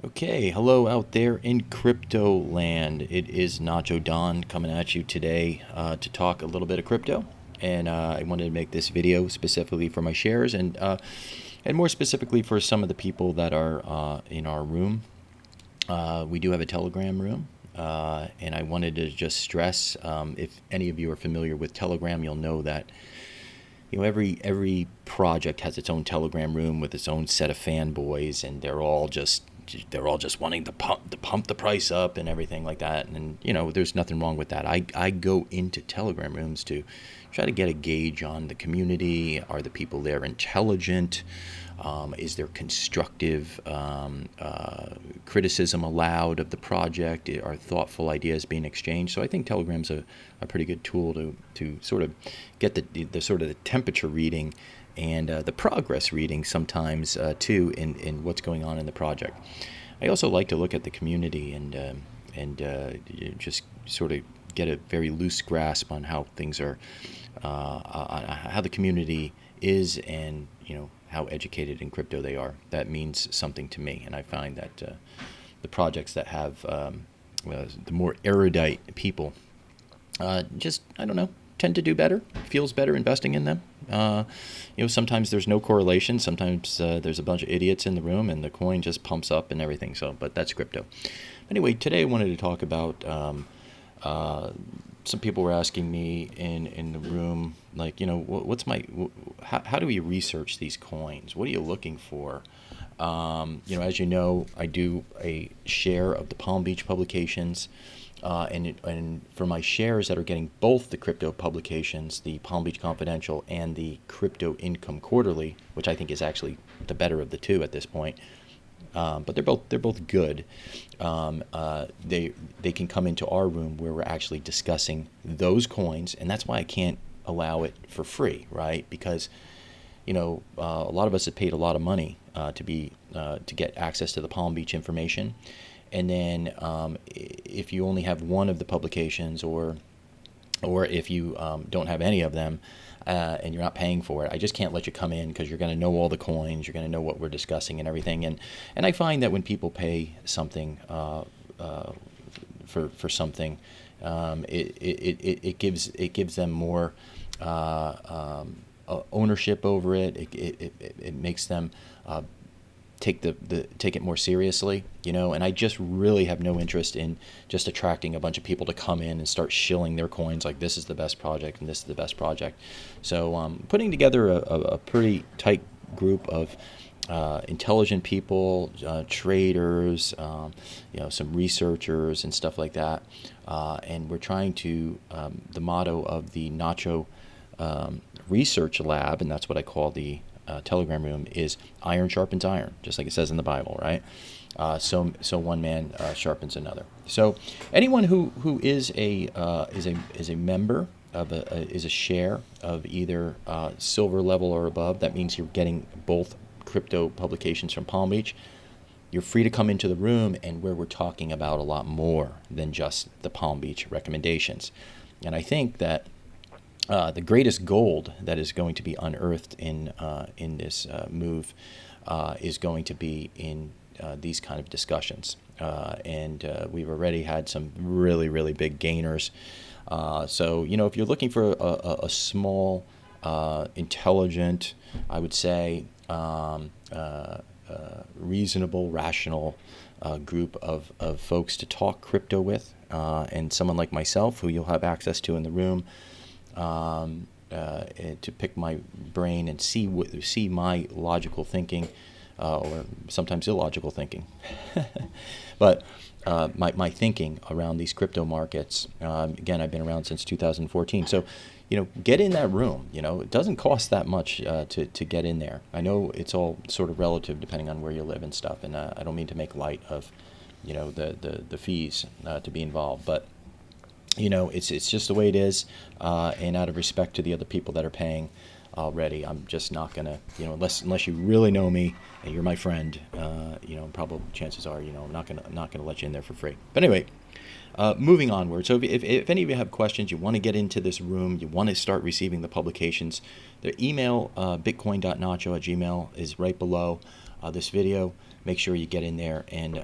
Okay, hello out there in crypto land. It is Nacho Don coming at you today to talk a little bit of crypto. And I wanted to make this video specifically for my shares and more specifically for some of the people that are in our room. We do have a Telegram room. And I wanted to just stress if any of you are familiar with Telegram, you'll know that every project has its own Telegram room with its own set of fanboys, and they're all just wanting to pump the price up and everything like that. And there's nothing wrong with that. I go into Telegram rooms to try to get a gauge on the community. Are the people there intelligent? Is there constructive criticism allowed of the project? Are thoughtful ideas being exchanged? So I think Telegram's a pretty good tool to sort of get the sort of the temperature reading and the progress reading sometimes too in what's going on in the project. I also like to look at the community and just sort of get a very loose grasp on how things are, on how the community is, and how educated in crypto they are. That means something to me, and I find that the projects that have the more erudite people just, I don't know, tend to do better. Feels better investing in them. Sometimes there's no correlation. Sometimes there's a bunch of idiots in the room and the coin just pumps up and everything. So, but that's crypto. Anyway, today I wanted to talk about some people were asking me in the room, like, how do we research these coins? What are you looking for? As you know, I do a share of the Palm Beach publications. And for my shares that are getting both the crypto publications, the Palm Beach Confidential and the Crypto Income Quarterly, which I think is actually the better of the two at this point, but they're both good. They can come into our room where we're actually discussing those coins, and that's why I can't allow it for free, right? Because a lot of us have paid a lot of money to get access to the Palm Beach information. And then if you only have one of the publications, or if you don't have any of them, and you're not paying for it, I just can't let you come in, because you're going to know all the coins, you're going to know what we're discussing and everything. And I find that when people pay something for something, it gives them more ownership over it. It makes them take it more seriously, and I just really have no interest in just attracting a bunch of people to come in and start shilling their coins like this is the best project and this is the best project. So putting together a pretty tight group of intelligent people, traders, some researchers and stuff like that, and we're trying to the motto of the Nacho Research Lab, and that's what I call the Telegram room, is iron sharpens iron, just like it says in the Bible, right? So one man sharpens another. So anyone who is a member of is a share of either silver level or above, that means you're getting both crypto publications from Palm Beach. You're free to come into the room, and where we're talking about a lot more than just the Palm Beach recommendations. And I think that the greatest gold that is going to be unearthed in this move is going to be in these kind of discussions, and we've already had some really, really big gainers. So if you're looking for a small, intelligent, I would say reasonable, rational group of folks to talk crypto with, and someone like myself who you'll have access to in the room, to pick my brain and see my logical thinking, or sometimes illogical thinking, but my thinking around these crypto markets. Again, I've been around since 2014, so get in that room. It doesn't cost that much to get in there. I know it's all sort of relative depending on where you live and stuff, and I don't mean to make light of the fees to be involved, but it's just the way it is, and out of respect to the other people that are paying already, I'm just not gonna, unless you really know me and you're my friend, probably chances are, I'm not gonna let you in there for free. But anyway, moving onward. So if any of you have questions, you want to get into this room, you want to start receiving the publications, the email bitcoin.nacho@gmail is right below this video. make sure you get in there and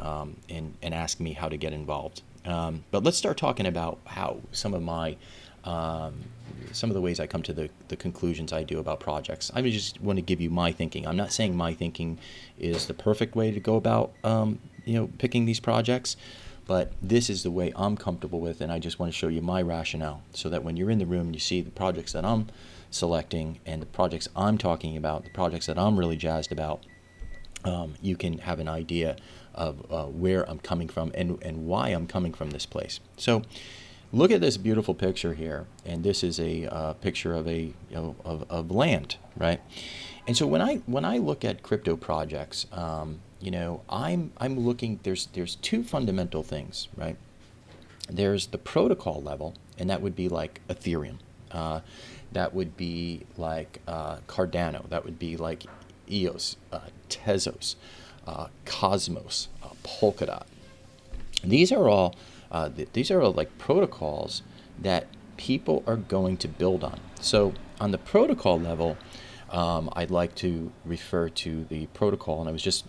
ask me how to get involved. But let's start talking about how um, some of the ways I come to the conclusions I do about projects. I just want to give you my thinking. I'm not saying my thinking is the perfect way to go about picking these projects, but this is the way I'm comfortable with, and I just want to show you my rationale so that when you're in the room and you see the projects that I'm selecting and the projects I'm talking about, the projects that I'm really jazzed about, you can have an idea of where I'm coming from and why I'm coming from this place. So look at this beautiful picture here, and this is a picture of of land, right? And so when I look at crypto projects, I'm looking. There's two fundamental things, right? There's the protocol level, and that would be like Ethereum. That would be like Cardano. That would be like EOS, Tezos, Cosmos, Polkadot. These are all like protocols that people are going to build on. So on the protocol level, I'd like to refer to the protocol, and I was just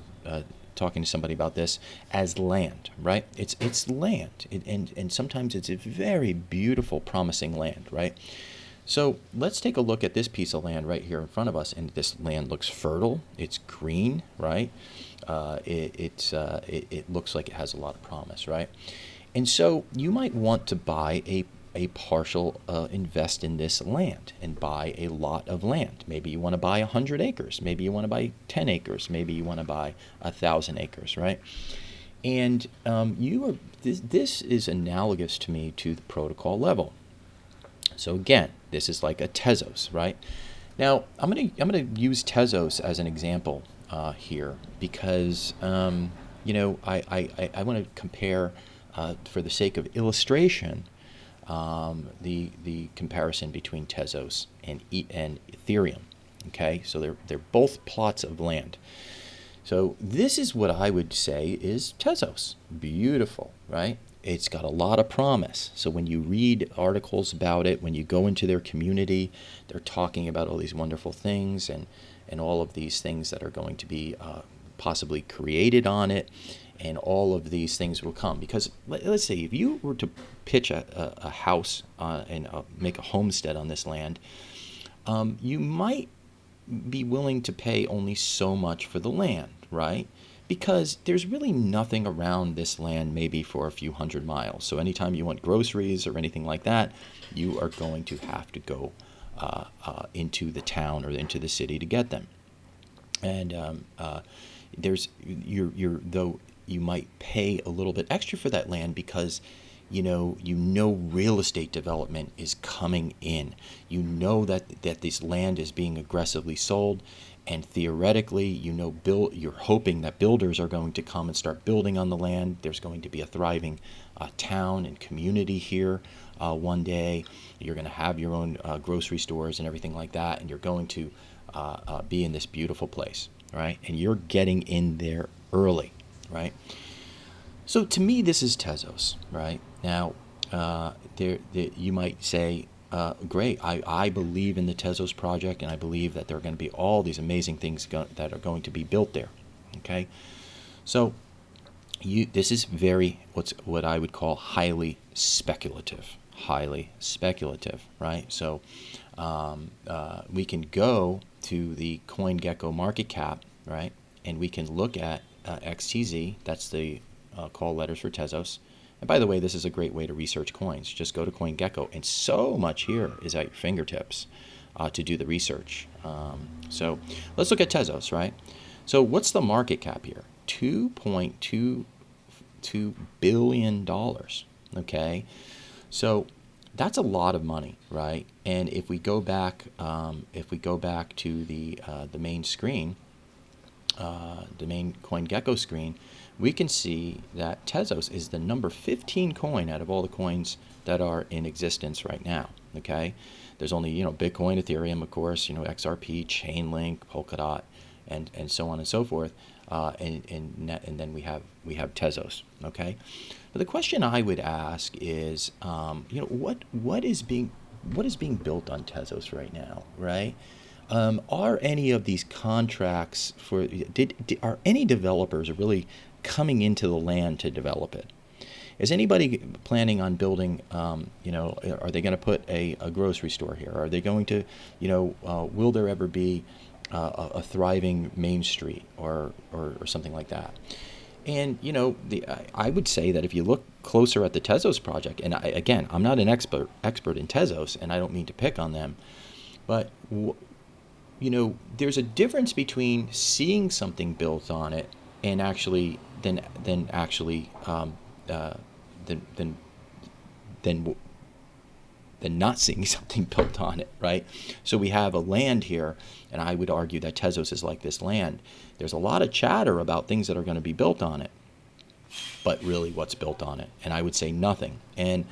talking to somebody about this, as land, right? It's land, and sometimes it's a very beautiful, promising land, right? So let's take a look at this piece of land right here in front of us, and this land looks fertile. It's green, right? It looks like it has a lot of promise, right? And so you might want to buy a partial invest in this land and buy a lot of land. Maybe you want to buy 100 acres. Maybe you want to buy 10 acres. Maybe you want to buy 1,000 acres, right? And this is analogous to me to the protocol level. So again, this is like a Tezos, right? Now I'm gonna use Tezos as an example here because I want to compare for the sake of illustration the comparison between Tezos and Ethereum. Okay, so they're both plots of land. So this is what I would say is Tezos. Beautiful, right? It's got a lot of promise. So when you read articles about it, when you go into their community, they're talking about all these wonderful things and all of these things that are going to be possibly created on it, and all of these things will come. Because let's say if you were to pitch a house and make a homestead on this land, you might be willing to pay only so much for the land, right? Because there's really nothing around this land maybe for a few hundred miles. So anytime you want groceries or anything like that, you are going to have to go into the town or into the city to get them. And though you might pay a little bit extra for that land because you know real estate development is coming in. You know that this land is being aggressively sold, and theoretically, you're hoping that builders are going to come and start building on the land. There's going to be a thriving town and community here one day. You're going to have your own grocery stores and everything like that, and you're going to be in this beautiful place, right? And you're getting in there early, right? So to me, this is Tezos, right? Now, you might say, great, I believe in the Tezos project, and I believe that there are going to be all these amazing things that are going to be built there, okay? So this is what I would call highly speculative, right? So we can go to the CoinGecko market cap, right? And we can look at XTZ, that's the call letters for Tezos. And by the way, this is a great way to research coins. Just go to CoinGecko, and so much here is at your fingertips to do the research. So let's look at Tezos, right? So what's the market cap here? $2.22 billion, okay? So that's a lot of money, right? And if we go back to the main screen, the main CoinGecko screen, we can see that Tezos is the number 15 coin out of all the coins that are in existence right now. Okay, there's only Bitcoin, Ethereum, of course, XRP, Chainlink, Polkadot, and so on and so forth, and then we have Tezos. Okay, but the question I would ask is, what is being built on Tezos right now, right? Are any of these contracts for are any developers really coming into the land to develop it? Is anybody planning on building, are they going to put a grocery store here? Are they going to, will there ever be a thriving Main Street or something like that? And, I would say that if you look closer at the Tezos project, and again, I'm not an expert in Tezos, and I don't mean to pick on them, but, there's a difference between seeing something built on it and actually, than actually, uh, than than than than not seeing something built on it, right? So we have a land here, and I would argue that Tezos is like this land. There's a lot of chatter about things that are going to be built on it, but really what's built on it? And I would say nothing. And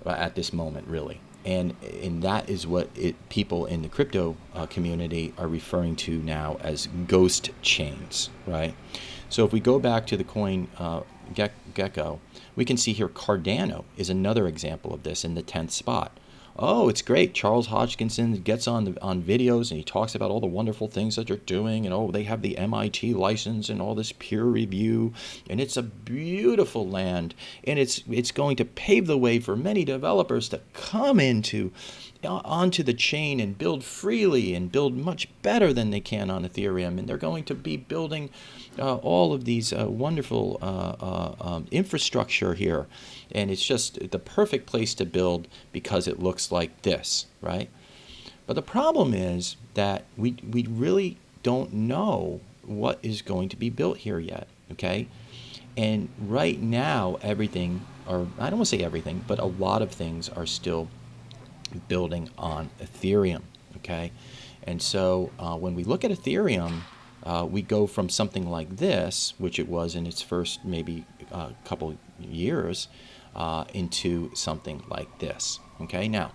at this moment, really. And that is what people in the crypto community are referring to now as ghost chains, right? So if we go back to the coin Gecko, we can see here Cardano is another example of this in the 10th spot. Oh, it's great. Charles Hodgkinson gets on videos and he talks about all the wonderful things that they're doing, and oh, they have the MIT license and all this peer review, and it's a beautiful land, and it's going to pave the way for many developers to come onto the chain and build freely and build much better than they can on Ethereum, and they're going to be building all of these wonderful infrastructure here, and it's just the perfect place to build because it looks like this, right? But the problem is that we really don't know what is going to be built here yet, okay? And right now, everything, or I don't want to say everything, but a lot of things are still building on Ethereum, okay? And so when we look at Ethereum, we go from something like this, which it was in its first maybe couple years, into something like this, okay? Now,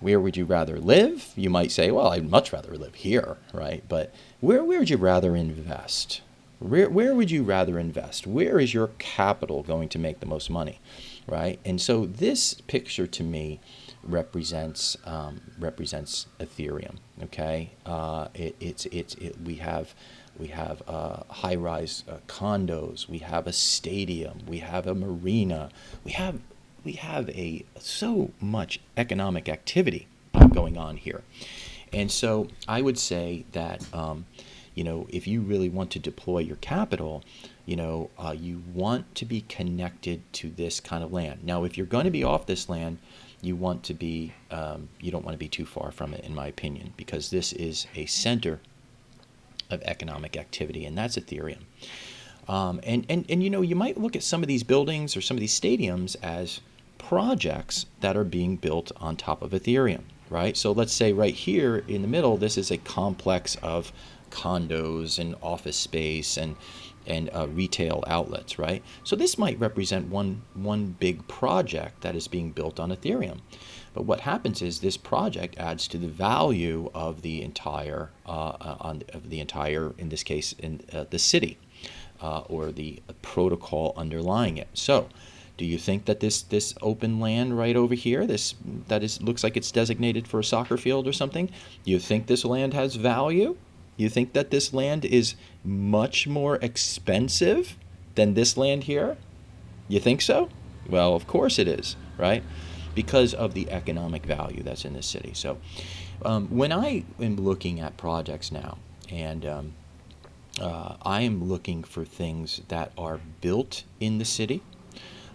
where would you rather live? You might say, well, I'd much rather live here, right? But where would you rather invest? Where would you rather invest? Where is your capital going to make the most money, right? And so this picture to me represents Ethereum. Okay, we have high-rise condos. We have a stadium. We have a marina. We have so much economic activity going on here, and so I would say that if you really want to deploy your capital, you want to be connected to this kind of land. Now, if you're going to be off this land, you want to be you don't want to be too far from it, in my opinion, because this is a center of economic activity, and that's Ethereum. And you might look at some of these buildings or some of these stadiums as projects that are being built on top of Ethereum, right? So let's say right here in the middle, this is a complex of condos and office space and retail outlets, right? So this might represent one big project that is being built on Ethereum. But what happens is this project adds to the value of the entire, in this case, in the city, or the protocol underlying it. So, do you think that this open land right over here, looks like it's designated for a soccer field or something? You think this land has value? You think that this land is much more expensive than this land here? You think so? Well, of course it is, right? Because of the economic value that's in this city. So when I am looking at projects now, and I am looking for things that are built in the city,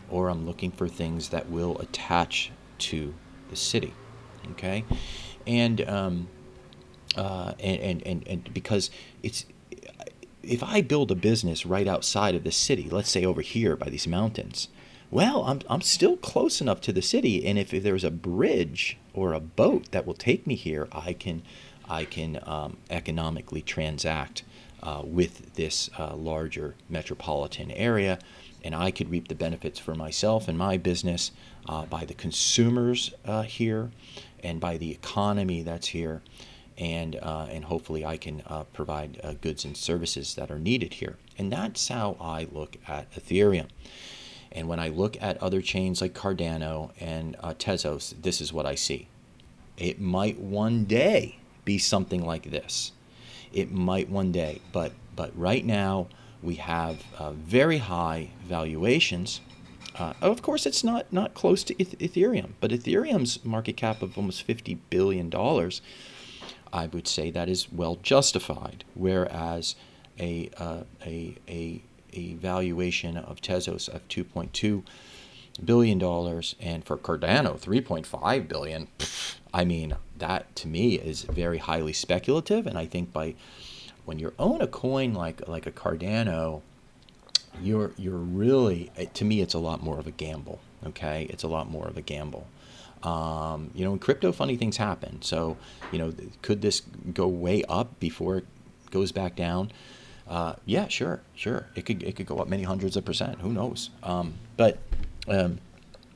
or I'm looking for things that will attach to the city, okay? And because if I build a business right outside of the city, let's say over here by these mountains, well, I'm still close enough to the city, and if there's a bridge or a boat that will take me here, I can economically transact with this larger metropolitan area, and I could reap the benefits for myself and my business by the consumers here, and by the economy that's here. And hopefully I can provide goods and services that are needed here. And that's how I look at Ethereum. And when I look at other chains like Cardano and Tezos, this is what I see. It might one day be something like this. It might one day, but right now we have very high valuations. Of course, it's not close to Ethereum, but Ethereum's market cap of almost $50 billion, I would say that is well justified. Whereas a valuation of Tezos of $2.2 billion, and for Cardano $3.5 billion, I mean, that to me is very highly speculative. And I think when you own a coin like a Cardano, you're really, to me, it's a lot more of a gamble. Okay, it's a lot more of a gamble. In crypto, funny things happen. So, could this go way up before it goes back down? Yeah, sure. It could go up many hundreds of percent. Who knows? But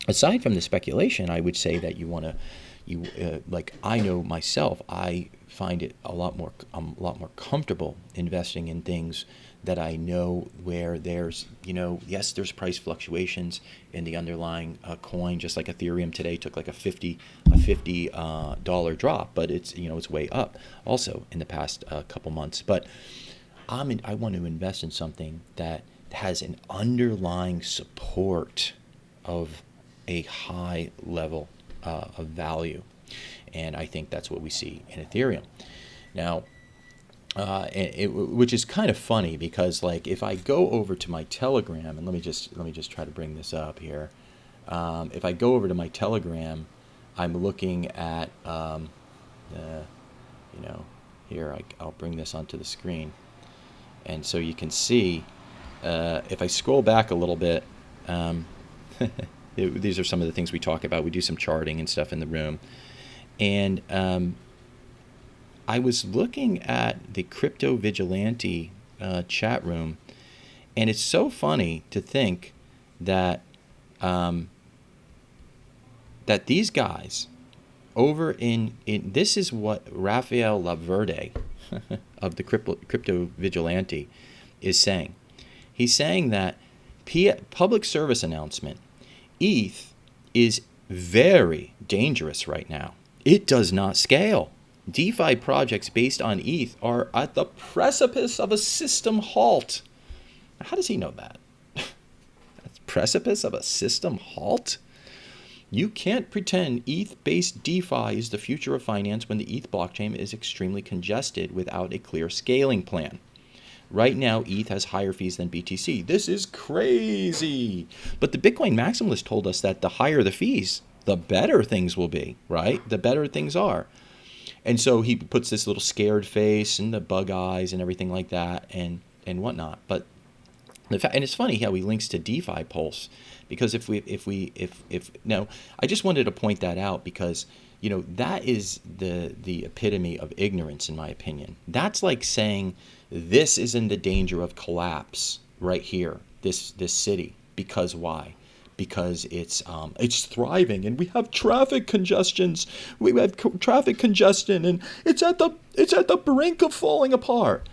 aside from the speculation, I would say that like I know myself, I find it I'm a lot more comfortable investing in things that I know where there's, yes, there's price fluctuations in the underlying coin, just like Ethereum today took like a $50 drop, but it's way up also in the past couple months. But I want to invest in something that has an underlying support of a high level of value. And I think that's what we see in Ethereum. Now, which is kind of funny because, like, if I go over to my Telegram, and let me just try to bring this up here. If I go over to my Telegram, I'm looking at, here I'll bring this onto the screen, and so you can see if I scroll back a little bit. These are some of the things we talk about. We do some charting and stuff in the room, and I was looking at the Crypto Vigilante chat room, and it's so funny to think that that these guys over in this is what Rafael Laverde of the Crypto Vigilante is saying. He's saying that public service announcement, ETH is very dangerous right now. It does not scale. DeFi projects based on ETH are at the precipice of a system halt. How does he know that? Precipice of a system halt? You can't pretend ETH-based DeFi is the future of finance when the ETH blockchain is extremely congested without a clear scaling plan. Right now, ETH has higher fees than BTC. This is crazy. But the Bitcoin maximalist told us that the higher the fees, the better things will be, right? The better things are. And so he puts this little scared face and the bug eyes and everything like that and whatnot. But and it's funny how he links to DeFi Pulse, because if now I just wanted to point that out because that is the epitome of ignorance, in my opinion. That's like saying this is in the danger of collapse right here, this city, because why? Because it's thriving and we have traffic congestions. We have traffic congestion and it's at the brink of falling apart.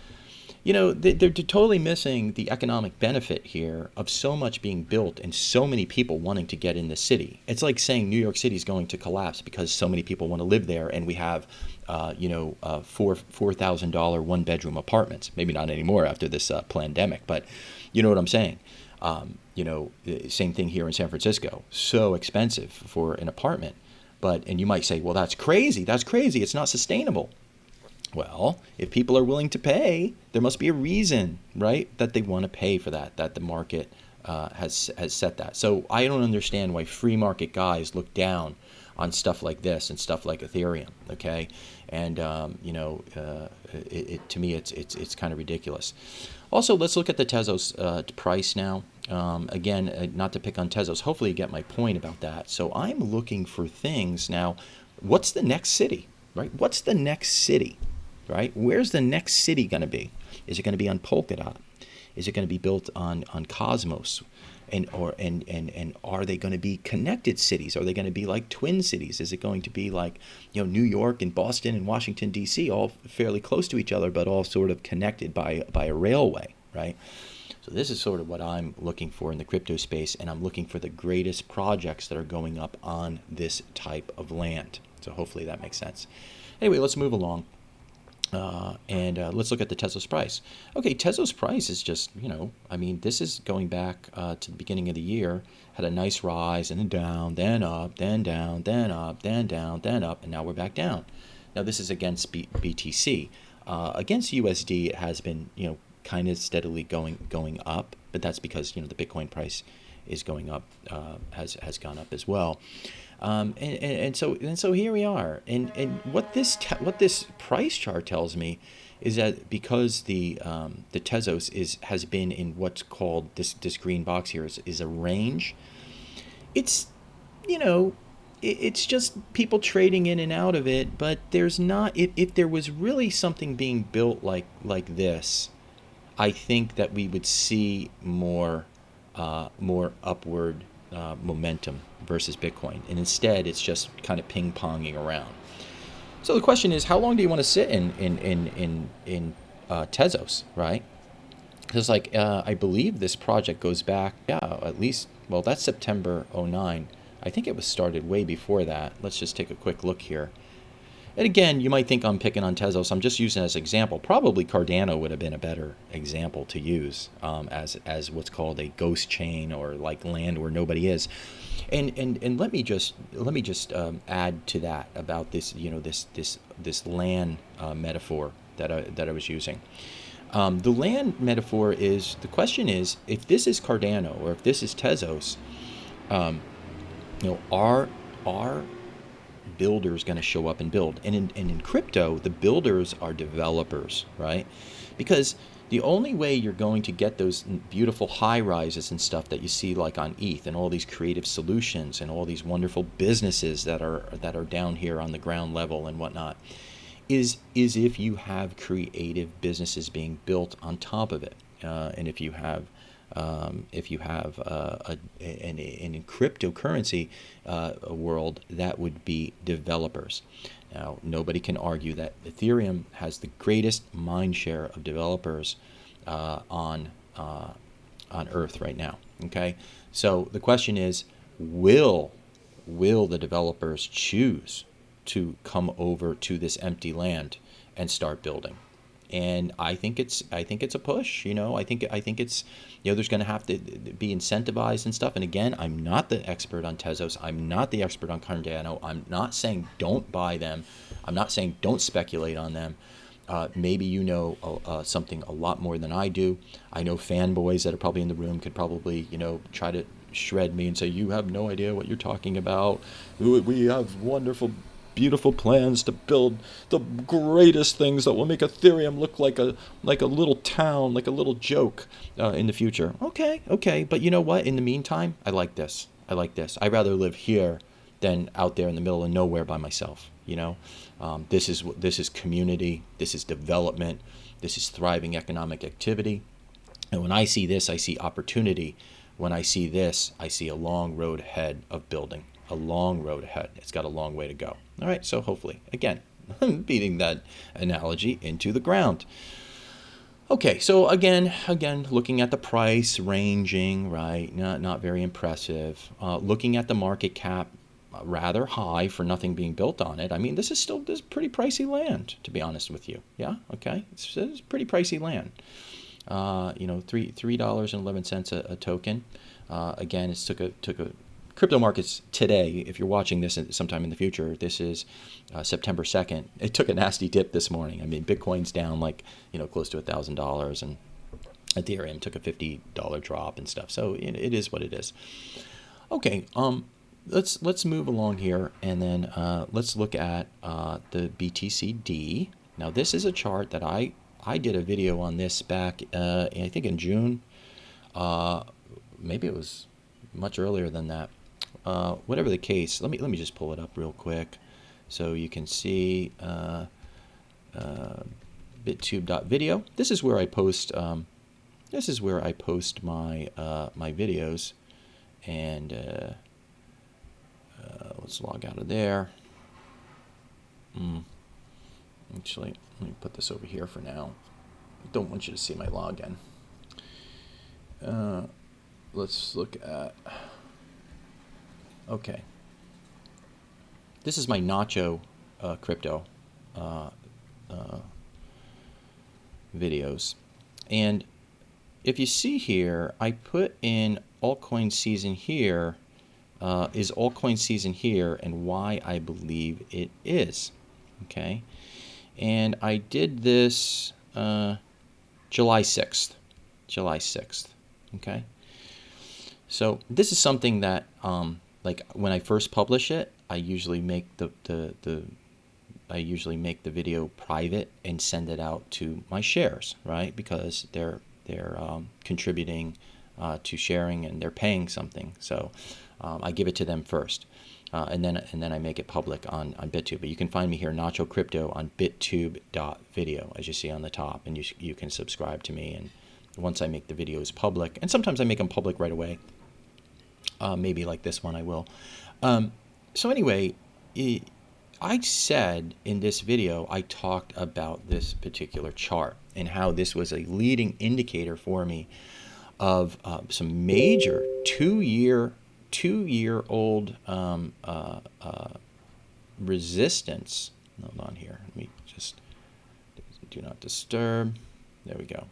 They're totally missing the economic benefit here of so much being built and so many people wanting to get in the city. It's like saying New York City is going to collapse because so many people want to live there, and we have $4,000 one-bedroom apartments. Maybe not anymore after this pandemic, but you know what I'm saying. Same thing here in San Francisco. So expensive for an apartment. And you might say, well, that's crazy. It's not sustainable. Well, if people are willing to pay, there must be a reason, right, that they want to pay for that the market has set that. So I don't understand why free market guys look down on stuff like this and stuff like Ethereum, okay? And, to me, it's kind of ridiculous. Also, let's look at the Tezos price now. Again, not to pick on Tezos. Hopefully you get my point about that. So I'm looking for things now. What's the next city, right? What's the next city, right? Where's the next city going to be? Is it going to be on Polkadot? Is it going to be built on Cosmos? And are they going to be connected cities? Are they going to be like twin cities? Is it going to be like New York and Boston and Washington D.C. all fairly close to each other, but all sort of connected by a railway, right? So this is sort of what I'm looking for in the crypto space, and I'm looking for the greatest projects that are going up on this type of land. So hopefully that makes sense. Anyway, let's move along. And let's look at the Tesla's price. Okay, Tesla's price is just, I mean, this is going back to the beginning of the year, had a nice rise and then down, then up, then down, then up, then down, then up, and now we're back down. Now this is against BTC. Against USD, it has been, kind of steadily going up, but that's because, the Bitcoin price is going up, has gone up as well. And so here we are. And what this price chart tells me is that because the Tezos has been in what's called this green box here is a range. It's you know it's just people trading in and out of it, but there's not. If there was really something being built like this, I think that we would see more upward momentum versus Bitcoin, and instead it's just kind of ping ponging around. So the question is, how long do you want to sit in Tezos, right? Because I believe this project goes back, yeah, at least, well, that's September '09. I think it was started way before that. Let's just take a quick look here. And again, you might think I'm picking on Tezos. I'm just using it as an example. Probably Cardano would have been a better example to use as what's called a ghost chain, or like land where nobody is. And let me just add to that about this this land metaphor that I was using. The land metaphor is, the question is, if this is Cardano or if this is Tezos, are builders going to show up and build? And in crypto, the builders are developers, right? Because the only way you're going to get those beautiful high rises and stuff that you see like on ETH, and all these creative solutions and all these wonderful businesses that are down here on the ground level and whatnot, is if you have creative businesses being built on top of it, and if you have in cryptocurrency a world, that would be developers. Now, nobody can argue that Ethereum has the greatest mind share of developers on Earth right now. Okay, so the question is, will the developers choose to come over to this empty land and start building? And I think it's a push. I think it's, there's going to have to be incentivized and stuff. And again, I'm not the expert on Tezos. I'm not the expert on Cardano. I'm not saying don't buy them. I'm not saying don't speculate on them. Maybe something a lot more than I do. I know fanboys that are probably in the room could probably try to shred me and say, you have no idea what you're talking about. We have wonderful, beautiful plans to build the greatest things that will make Ethereum look like a little town, like a little joke in the future. Okay, but you know what? In the meantime, I like this. I'd rather live here than out there in the middle of nowhere by myself. This is community. This is development. This is thriving economic activity. And when I see this, I see opportunity. When I see this, I see a long road ahead of building. A long road ahead. It's got a long way to go. All right, so hopefully, again, I'm beating that analogy into the ground. Okay, so again, looking at the price ranging, right? Not very impressive. Looking at the market cap, rather high for nothing being built on it. I mean, this is pretty pricey land, to be honest with you. Yeah, okay, it's pretty pricey land. $3.11 a token. Again, it took a crypto markets today. If you're watching this sometime in the future, this is September 2nd. It took a nasty dip this morning. I mean, Bitcoin's down close to $1,000, and Ethereum took a $50 drop and stuff. So it is what it is. Okay, let's move along here, and then let's look at the BTCD. Now, this is a chart that I did a video on this back, I think in June. Maybe it was much earlier than that. Whatever the case, let me just pull it up real quick so you can see bittube.video. This is where I post my my videos, and let's log out of there. Actually, let me put this over here for now. I don't want you to see my login. Let's look at. Okay. This is my Nacho crypto videos. And if you see here, I put in altcoin season here, is altcoin season here, and why I believe it is. Okay. And I did this July 6th. July 6th. Okay. So this is something that, like when I first publish it, I usually make the video private and send it out to my shares, right? Because they're contributing to sharing and they're paying something. So I give it to them first, and then I make it public on BitTube. But you can find me here, Nacho Crypto, on bittube.video, as you see on the top, and you can subscribe to me. And once I make the videos public, and sometimes I make them public right away. Maybe like this one I will. So anyway, I said in this video, I talked about this particular chart and how this was a leading indicator for me of some major two-year-old resistance. Hold on here. Let me just do not disturb. There we go.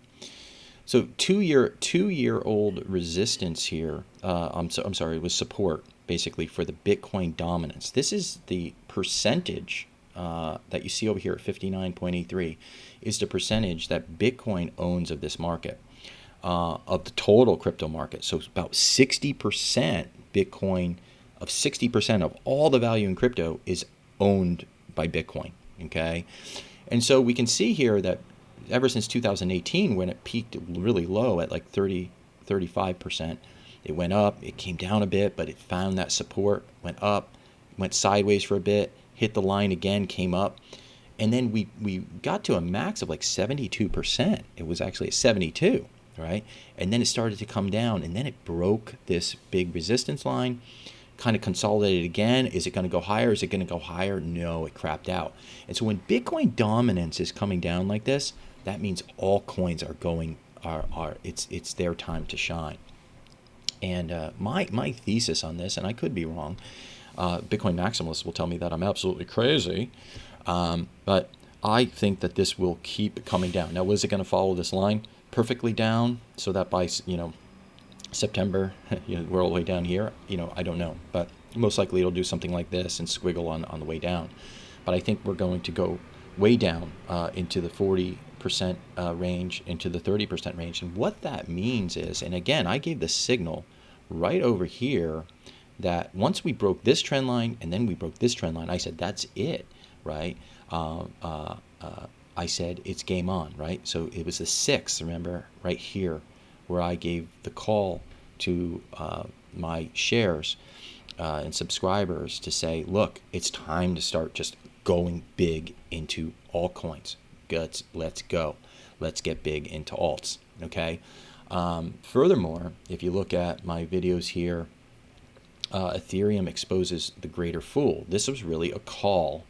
So two-year-old resistance here. I'm sorry. It was support basically for the Bitcoin dominance. This is the percentage that you see over here at 59.83 is the percentage that Bitcoin owns of this market, of the total crypto market. So it's about 60% Bitcoin, of 60% of all the value in crypto is owned by Bitcoin. Okay. And so we can see here that ever since 2018, when it peaked really low at like 35%, it went up, it came down a bit, but it found that support, went up, went sideways for a bit, hit the line again, came up, and then we got to a max of like 72%. It was actually at 72, right? And then it started to come down, and then it broke this big resistance line, kind of consolidated again. Is it going to go higher? Is it going to go higher? No, it crapped out. And so when Bitcoin dominance is coming down like this, that means all coins are going, it's their time to shine. And my thesis on this, and I could be wrong, Bitcoin maximalists will tell me that I'm absolutely crazy, but I think that this will keep coming down. Now, is it going to follow this line perfectly down so that by September we're all the way down here? I don't know, but most likely it'll do something like this and squiggle on the way down. But I think we're going to go way down into the 40% range, into the 30% range. And what that means is, and again, I gave the signal right over here that once we broke this trend line and then we broke this trend line, I said, that's it, right? I said, it's game on, right? So it was the 6th, remember, right here, where I gave the call to my shares and subscribers to say, look, it's time to start just going big into altcoins. Let's go. Let's get big into alts, okay? Furthermore, if you look at my videos here, Ethereum exposes the greater fool. This was really a call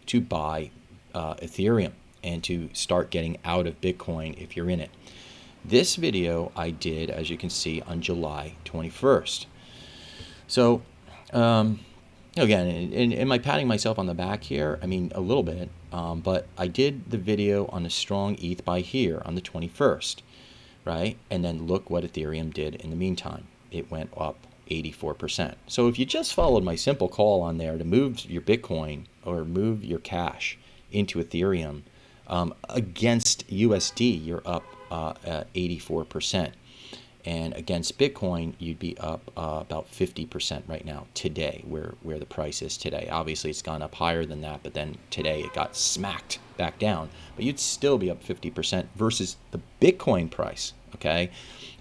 to buy Ethereum and to start getting out of Bitcoin if you're in it. This video I did, as you can see, on July 21st. So, again, am I patting myself on the back here? I mean, a little bit, but I did the video on a strong ETH buy here on the 21st, right? And then look what Ethereum did in the meantime. It went up 84%. So if you just followed my simple call on there to move your Bitcoin or move your cash into Ethereum against USD, you're up 84%. And against Bitcoin, you'd be up about 50% right now today, where the price is today. Obviously, it's gone up higher than that, but then today it got smacked back down. But you'd still be up 50% versus the Bitcoin price, okay?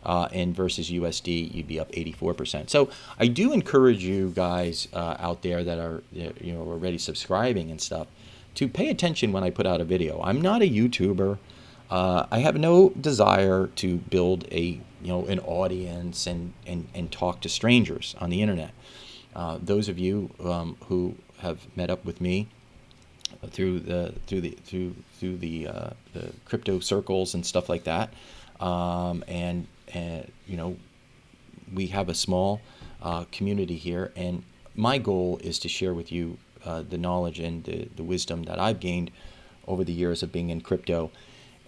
And versus USD, you'd be up 84%. So I do encourage you guys out there that are already subscribing and stuff to pay attention when I put out a video. I'm not a YouTuber. I have no desire to build an audience and talk to strangers on the internet. Those of you who have met up with me through the crypto circles and stuff like that, and we have a small community here, and my goal is to share with you the knowledge and the wisdom that I've gained over the years of being in crypto.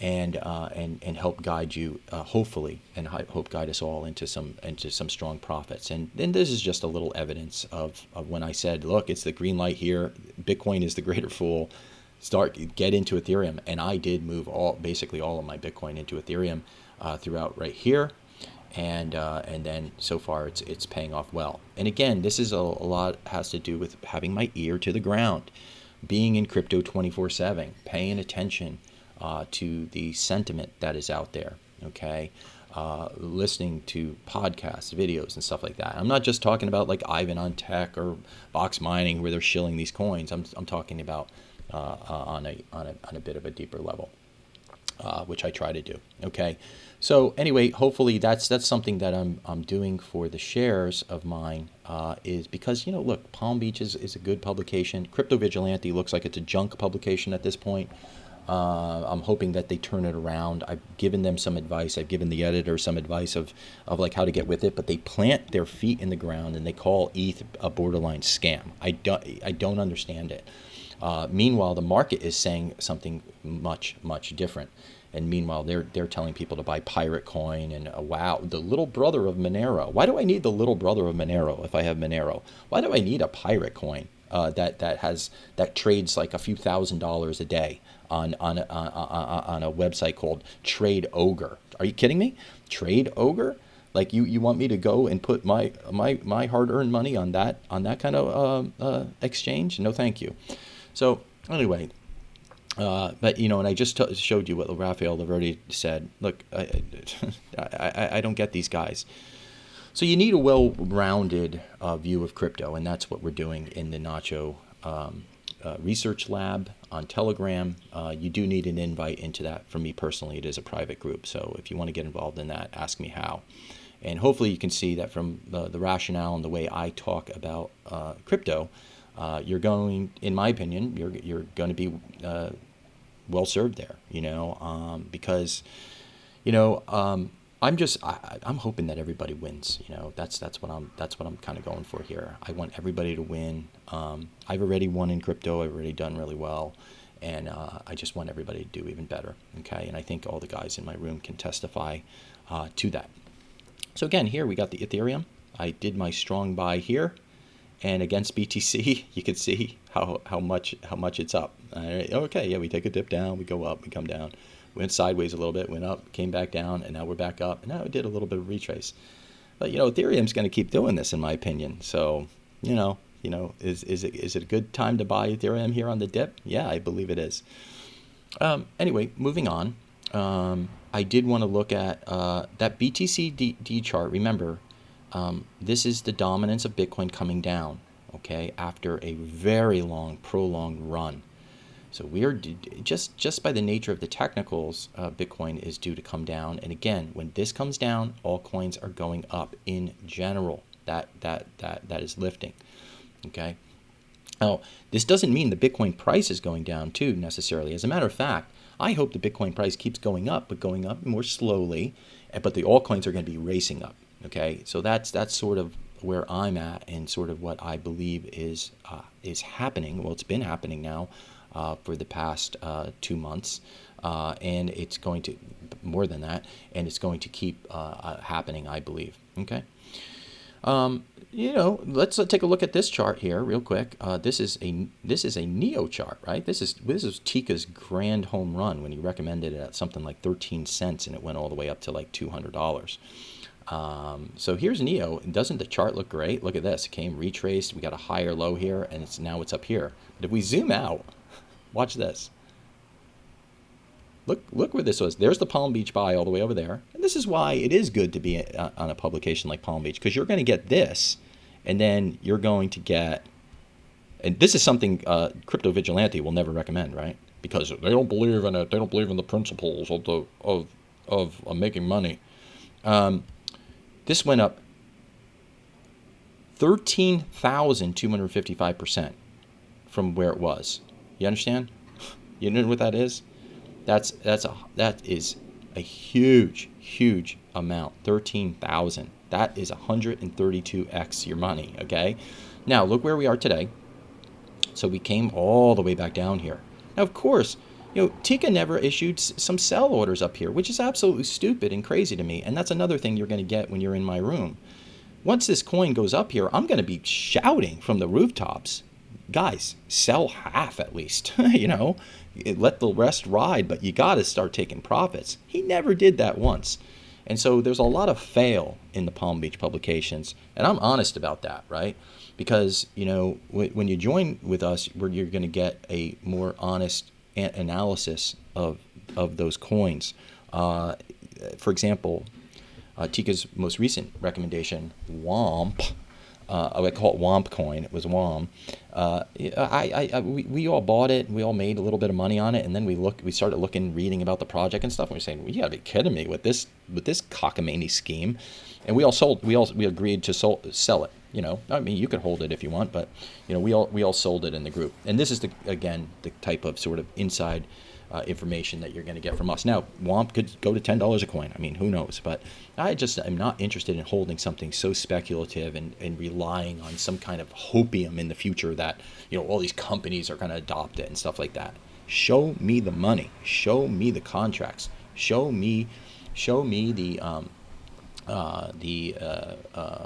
and help guide you, hopefully, and hope guide us all into some strong profits. And this is just a little evidence of when I said, look, it's the green light here. Bitcoin is the greater fool. Get into Ethereum, and I did move basically all of my Bitcoin into Ethereum throughout right here. And then so far it's paying off well. And again, this is a lot has to do with having my ear to the ground, being in crypto 24/7, paying attention to the sentiment that is out there. Okay, listening to podcasts, videos, and stuff like that. I'm not just talking about like Ivan on Tech or Vox Mining where they're shilling these coins. I'm talking about on a bit of a deeper level. Which I try to do. Okay, so anyway, hopefully that's something that I'm doing for the shares of mine, is because, look, Palm Beach is a good publication. Crypto Vigilante looks like it's a junk publication at this point. I'm hoping that they turn it around. I've given them some advice. I've given the editor some advice of like how to get with it, but they plant their feet in the ground and they call ETH a borderline scam. I don't understand it. Meanwhile, the market is saying something much, much different. And meanwhile, they're telling people to buy Pirate Coin and wow, the little brother of Monero. Why do I need the little brother of Monero if I have Monero? Why do I need a Pirate Coin that trades like a few $1,000s a day on a website called Trade Ogre? Are you kidding me? Trade Ogre? Like you want me to go and put my hard-earned money on that kind of exchange? No, thank you. So anyway, but and I just showed you what Rafael Laverty said. Look, I don't get these guys. So you need a well-rounded view of crypto, and that's what we're doing in the Nacho Research Lab on Telegram. You do need an invite into that. For me personally, it is a private group. So if you want to get involved in that, ask me how. And hopefully you can see that from the rationale and the way I talk about crypto, you're going, in my opinion, you're going to be well served there, because, I'm hoping that everybody wins. That's what I'm kind of going for here. I want everybody to win. I've already won in crypto. I've already done really well, and I just want everybody to do even better. Okay, and I think all the guys in my room can testify to that. So again, here we got the Ethereum. I did my strong buy here. And against BTC, you can see how much it's up. Okay, yeah, we take a dip down, we go up, we come down. We went sideways a little bit, went up, came back down, and now we're back up. And now it did a little bit of retrace. But Ethereum's going to keep doing this, in my opinion. So is it a good time to buy Ethereum here on the dip? Yeah, I believe it is. Anyway, moving on. I did want to look at that BTC chart. Remember. This is the dominance of Bitcoin coming down, okay, after a very long, prolonged run. So we are just by the nature of the technicals, Bitcoin is due to come down. And again, when this comes down, all coins are going up in general. That is lifting, okay. Now, this doesn't mean the Bitcoin price is going down too necessarily. As a matter of fact, I hope the Bitcoin price keeps going up, but going up more slowly. But the altcoins are going to be racing up. Okay, so that's sort of where I'm at, and sort of what I believe is happening. Well, it's been happening now for the past 2 months, and it's going to more than that, and it's going to keep happening, I believe. Okay, let's take a look at this chart here real quick. This is a Neo chart, right? This is Tika's grand home run when he recommended it at something like 13 cents, and it went all the way up to like $200. So here's Neo. Doesn't the chart look great? Look at this. It came retraced. We got a higher low here, and now it's up here. But if we zoom out, watch this. Look where this was. There's the Palm Beach buy all the way over there. And this is why it is good to be on a publication like Palm Beach, because you're going to get this, and then you're going to get, and this is something Crypto Vigilante will never recommend, right? Because they don't believe in it. They don't believe in the principles of making money. This went up 13,255% from where it was. You understand? You know what that is? That is a huge amount. 13,000. That is 132x your money. Okay. Now look where we are today. So we came all the way back down here. Now, of course, Tika never issued some sell orders up here, which is absolutely stupid and crazy to me. And that's another thing you're going to get when you're in my room. Once this coin goes up here, I'm going to be shouting from the rooftops, guys, sell half at least. Let the rest ride, but you got to start taking profits. He never did that once. And so there's a lot of fail in the Palm Beach publications, and I'm honest about that, right? Because when you join with us, where you're going to get a more honest analysis of those coins. For example, Tika's most recent recommendation, WOMP. I call it WOMP coin. It was WOM. We all bought it. We all made a little bit of money on it, and then we started reading about the project and stuff. And we're saying, well, you got to be kidding me with this cockamamie scheme. And we agreed to sell it. I mean, you could hold it if you want, but we all sold it in the group. And this is the type of sort of inside information that you're going to get from us. Now, WOMP could go to $10 a coin. I mean, who knows? But I just am not interested in holding something so speculative and relying on some kind of hopium in the future that all these companies are going to adopt it and stuff like that. Show me the money. Show me the contracts. Show me the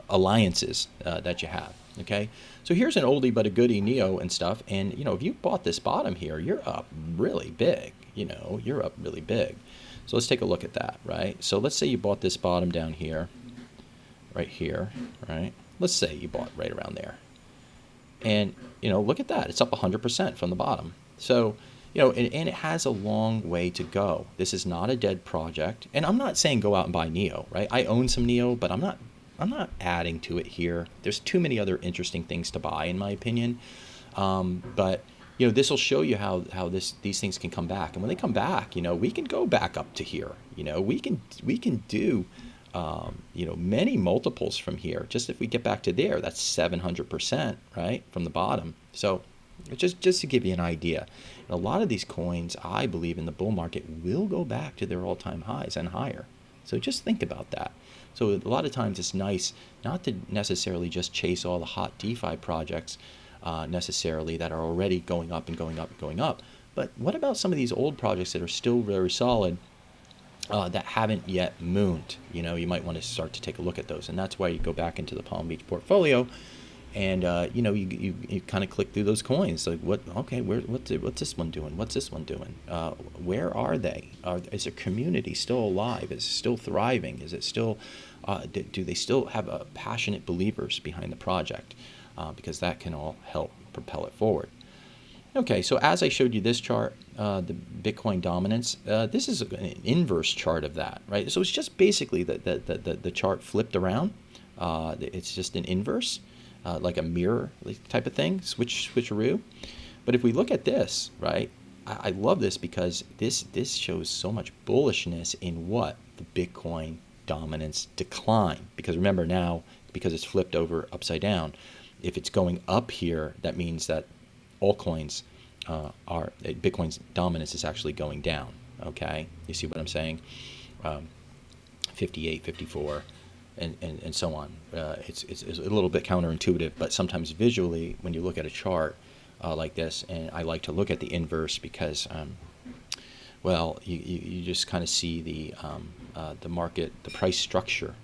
alliances that you have. Okay, so here's an oldie but a goodie NEO and stuff, and if you bought this bottom here, you're up really big. You're up really big. So let's take a look at that, right? So let's say you bought this bottom down here, right here, right? Let's say you bought right around there, and look at that, it's up 100% from the bottom. So and it has a long way to go. This is not a dead project, and I'm not saying go out and buy NEO, right? I own some NEO, but I'm not adding to it here. There's too many other interesting things to buy, in my opinion. But this will show you how these things can come back, and when they come back, we can go back up to here. We can do many multiples from here. Just if we get back to there, that's 700%, right, from the bottom. So just to give you an idea, a lot of these coins, I believe, in the bull market will go back to their all-time highs and higher. So just think about that. So a lot of times it's nice not to necessarily just chase all the hot DeFi projects necessarily that are already going up and going up and going up. But what about some of these old projects that are still very solid that haven't yet mooned? You might want to start to take a look at those. And that's why you go back into the Palm Beach portfolio and, you kind of click through those coins. Like, what's this one doing? What's this one doing? Where are they? Is their community still alive? Is it still thriving? Is it still, do they still have passionate believers behind the project? Because that can all help propel it forward. Okay, so as I showed you this chart, the Bitcoin dominance, this is an inverse chart of that, right? So it's just basically the chart flipped around. It's just an inverse. Like a mirror type of thing, switcheroo. But if we look at this, right, I love this because this shows so much bullishness in what? The Bitcoin dominance decline. Because remember now, because it's flipped over upside down, if it's going up here, that means that altcoins Bitcoin's dominance is actually going down. Okay, you see what I'm saying? 58, 54. And so on. It's a little bit counterintuitive, but sometimes visually, when you look at a chart like this, and I like to look at the inverse because, you just kind of see the market, the price structure,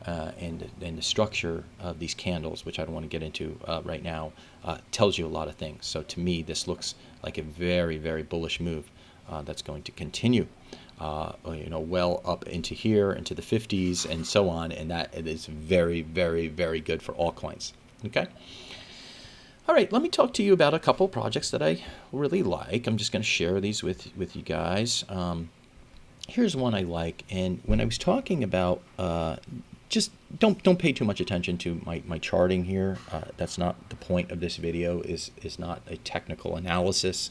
and the structure of these candles, which I don't want to get into right now, tells you a lot of things. So to me, this looks like a very, very bullish move that's going to continue. Well up into here, into the 50s and so on, and that it is very, very, very good for altcoins. Okay. All right, let me talk to you about a couple projects that I really like. I'm just going to share these with you guys. Here's one I like, and when I was talking about, just don't pay too much attention to my charting here. That's not the point of this video. Is not a technical analysis.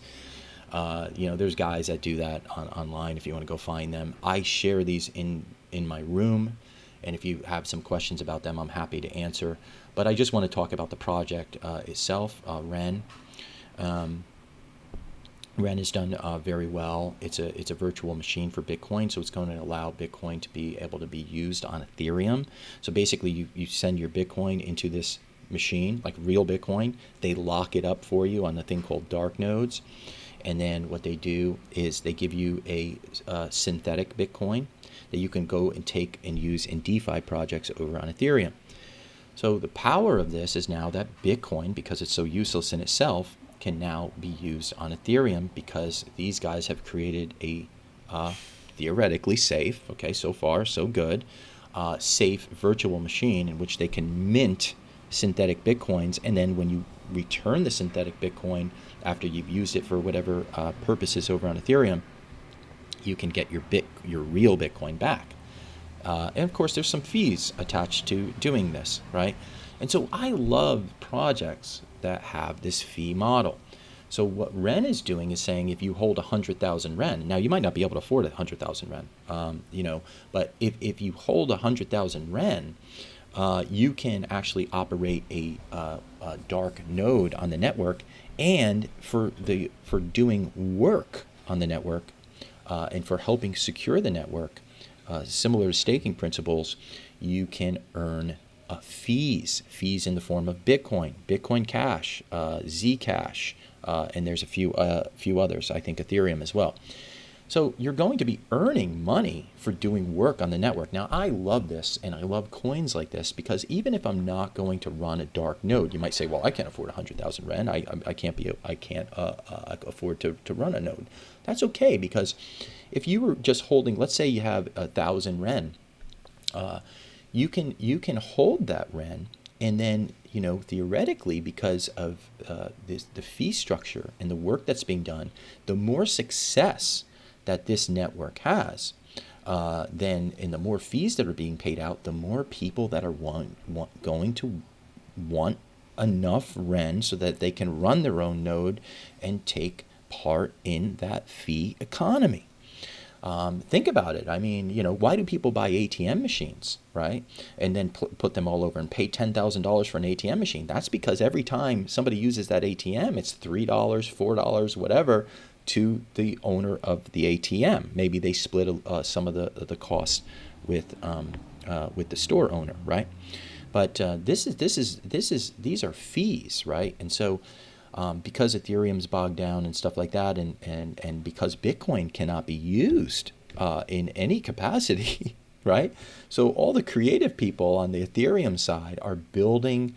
There's guys that do that online if you want to go find them. I share these in my room, and if you have some questions about them, I'm happy to answer. But I just want to talk about the project itself, Ren. Ren has done very well. It's a virtual machine for Bitcoin, so it's going to allow Bitcoin to be able to be used on Ethereum. So basically, you send your Bitcoin into this machine, like real Bitcoin. They lock it up for you on the thing called dark nodes. And then what they do is they give you a synthetic Bitcoin that you can go and take and use in DeFi projects over on Ethereum. So the power of this is now that Bitcoin, because it's so useless in itself, can now be used on Ethereum because these guys have created a theoretically safe, okay, so far so good, safe virtual machine in which they can mint synthetic Bitcoins, and then when you return the synthetic Bitcoin after you've used it for whatever purposes over on Ethereum, you can get your real Bitcoin back. And of course, there's some fees attached to doing this, right? And so I love projects that have this fee model. So what Ren is doing is saying if you hold 100,000 Ren, now you might not be able to afford 100,000 Ren, but if you hold 100,000 Ren, you can actually operate a dark node on the network, and for doing work on the network, and for helping secure the network, similar to staking principles, you can earn fees in the form of Bitcoin Cash, Zcash, and there's a few others, I think Ethereum as well. So you're going to be earning money for doing work on the network. Now, I love this, and I love coins like this, because even if I'm not going to run a dark node, you might say, well, I can't afford 100,000 Ren. I can't afford to run a node. That's okay, because if you were just holding, let's say you have 1,000 Ren, you can hold that Ren, and then theoretically, because of the fee structure and the work that's being done, the more success that this network has, then in the more fees that are being paid out, the more people that are going to want enough Ren so that they can run their own node and take part in that fee economy. Think about it. I mean, why do people buy ATM machines, right? And then put them all over and pay $10,000 for an ATM machine? That's because every time somebody uses that ATM, it's $3, $4, whatever, to the owner of the ATM. Maybe they split some of the costs with the store owner, right? But these are fees, right? And so because Ethereum's bogged down and stuff like that, and because Bitcoin cannot be used in any capacity, right? So all the creative people on the Ethereum side are building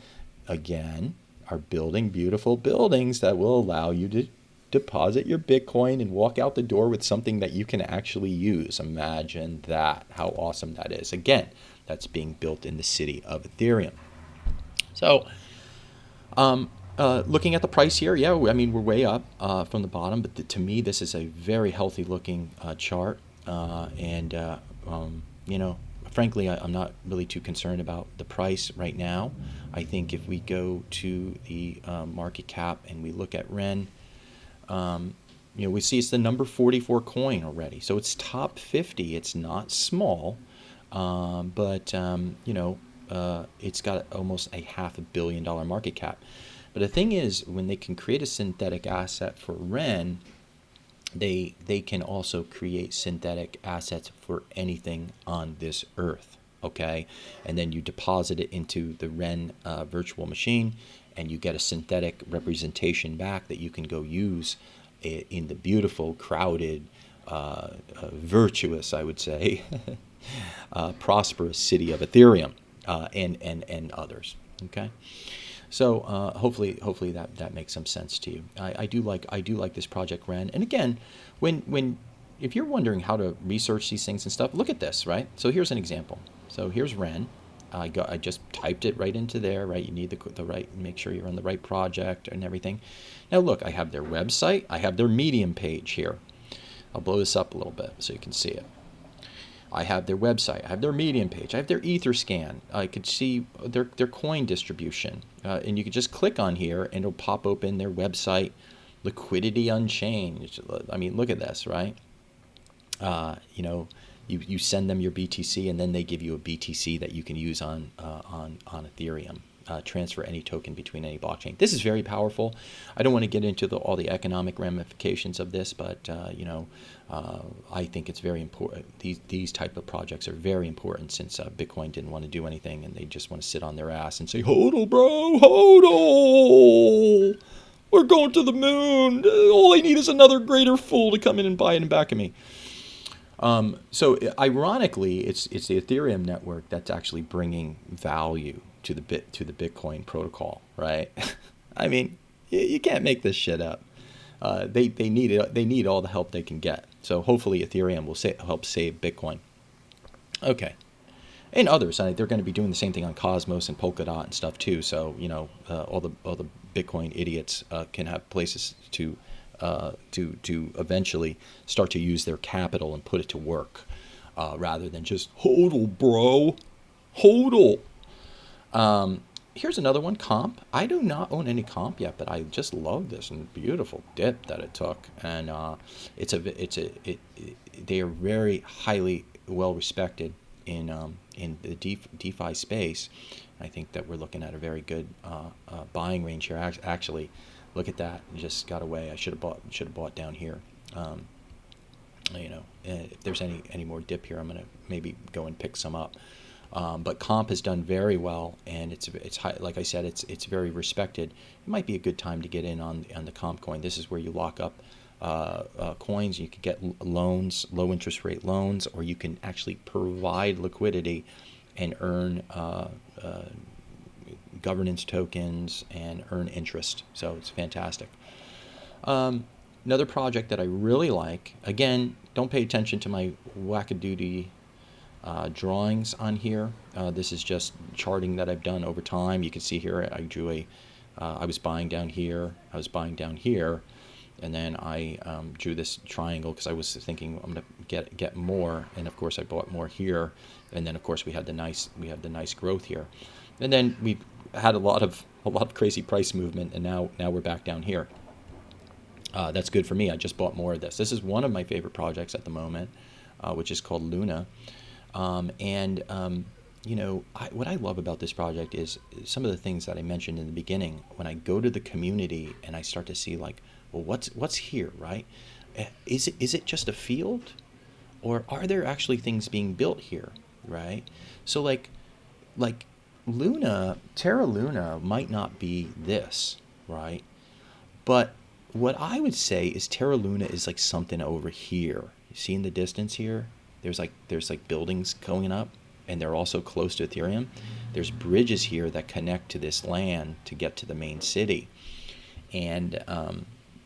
beautiful buildings that will allow you to deposit your Bitcoin and walk out the door with something that you can actually use. Imagine that, how awesome that is. Again, that's being built in the city of Ethereum. So, looking at the price here, yeah, I mean, we're way up from the bottom, but to me, this is a very healthy looking chart. Frankly, I'm not really too concerned about the price right now. I think if we go to the market cap and we look at Ren, we see it's the number 44 coin already. So it's top 50. It's not small, but it's got almost a $500 million market cap. But the thing is, when they can create a synthetic asset for Ren, they can also create synthetic assets for anything on this earth, okay? And then you deposit it into the Ren virtual machine, and you get a synthetic representation back that you can go use in the beautiful, crowded, virtuous, I would say, prosperous city of Ethereum, and others, okay? So hopefully that makes some sense to you. I do like this project Ren. And again, if you're wondering how to research these things and stuff, look at this, right? So here's an example. So here's Ren. I just typed it right into there, right? You need the right, make sure you're on the right project and everything. Now look, I have their website. I have their Medium page here. I'll blow this up a little bit so you can see it. I have their website. I have their Medium page. I have their Etherscan. I could see their coin distribution. And you could just click on here and it'll pop open their website, liquidity unchanged. I mean, look at this, right? You send them your BTC, and then they give you a BTC that you can use on Ethereum. Transfer any token between any blockchain. This is very powerful. I don't want to get into all the economic ramifications of this, but I think it's very important. These type of projects are very important, since Bitcoin didn't want to do anything and they just want to sit on their ass and say, "HODL, bro, HODL." We're going to the moon. All I need is another greater fool to come in and buy it and back of me. So ironically, it's the Ethereum network that's actually bringing value to the Bitcoin protocol, right? I mean, you can't make this shit up. They need it. They need all the help they can get. So hopefully Ethereum will help save Bitcoin. Okay, and others. They're going to be doing the same thing on Cosmos and Polkadot and stuff too. So all the Bitcoin idiots can have places to eventually start to use their capital and put it to work, rather than just hodl, bro, hodl. Here's another one, Comp. I do not own any Comp yet, but I just love this and beautiful dip that it took, and they are very highly well respected in the DeFi space. I think that we're looking at a very good buying range here. Actually, look at that, it just got away. I should have bought down here. If there's any more dip here, I'm gonna maybe go and pick some up. But Comp has done very well, and it's high, like I said, it's very respected. It might be a good time to get in on the Comp coin. This is where you lock up coins. You can get loans, low interest rate loans, or you can actually provide liquidity and earn governance tokens and earn interest. So it's fantastic. Another project that I really like. Again, don't pay attention to my wackadoodie drawings on here. This is just charting that I've done over time. You can see here I drew I was buying down here, I was buying down here, and then I drew this triangle because I was thinking I'm gonna get more, and of course I bought more here, and then of course we had the nice growth here, and then we had a lot of crazy price movement, and now we're back down here. That's good for me. I just bought more of this. This is one of my favorite projects at the moment, which is called Luna. What I love about this project is some of the things that I mentioned in the beginning. When I go to the community and I start to see, like, well, what's here, right? Is it just a field, or are there actually things being built here, right? So like Luna, Terra Luna might not be this, right? But what I would say is Terra Luna is like something over here. You see in the distance here? There's like buildings going up, and they're also close to Ethereum. There's bridges here that connect to this land to get to the main city. And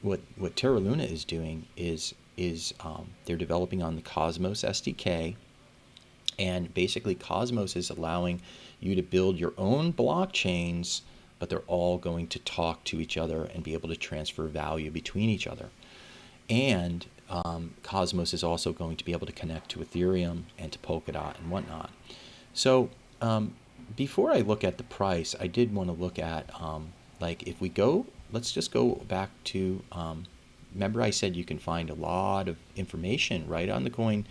what Terra Luna is doing is they're developing on the Cosmos SDK, and basically Cosmos is allowing you to build your own blockchains, but they're all going to talk to each other and be able to transfer value between each other. And Cosmos is also going to be able to connect to Ethereum and to Polkadot and whatnot. So before I look at the price, I did want to look at, if we go, let's just go back to, remember I said you can find a lot of information right on the Coin